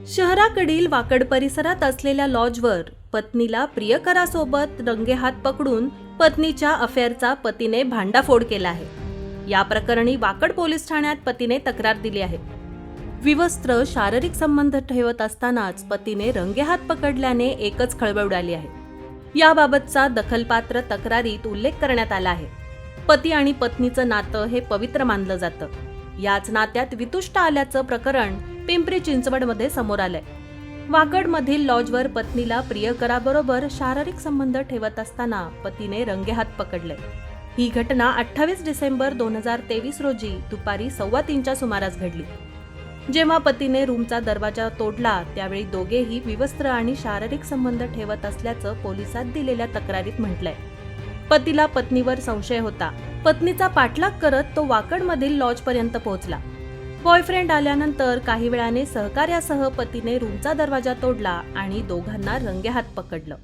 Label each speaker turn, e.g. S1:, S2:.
S1: शहराकडील वाकड परिसरात असलेल्या लॉजवर पत्नीला प्रियकरासोबत रंगेहात पकडून पत्नीच्या अफेअरचा पतीने भांडाफोड केला आहे. या प्रकरणी वाकड पोलीस ठाण्यात पतीने तक्रार दिली आहे. विवस्त्र शारीरिक संबंध ठेवत असतानाच पतीने रंगेहात पकडल्याने एकच खळबळ उडाली आहे. याबाबतचा दखलपात्र तक्रारीत उल्लेख करण्यात आला आहे. पती आणि पत्नीचं नातं हे पवित्र मानलं जातं. याच नात्यात वितुष्ट आल्याचं प्रकरण पिंपरी चिंचवडमध्ये समोर आलंय. वाकडमधील लॉजवर पत्नीला प्रियकराबरोबर शारीरिक संबंध ठेवत असताना पतीने रंगेहात पकडले. ही घटना 28 डिसेंबर 2023 रोजी दुपारी 2:15च्या सुमारास घडली. जेव्हा पतीने रूमचा दरवाजा तोडला त्यावेळी दोघेही विवस्त्र आणि शारीरिक संबंध ठेवत असल्याचं पोलिसात दिलेल्या तक्रारीत म्हटलंय. पतीला पत्नीवर संशय होता. पत्नीचा पाठलाग करत तो वाकडमधील लॉजपर्यंत पोहोचला. बॉयफ्रेंड आल्यानंतर काही वेळाने सहकार्यासह पतीने रूमचा दरवाजा तोडला आणि दोघांना रंगेहात पकडलं.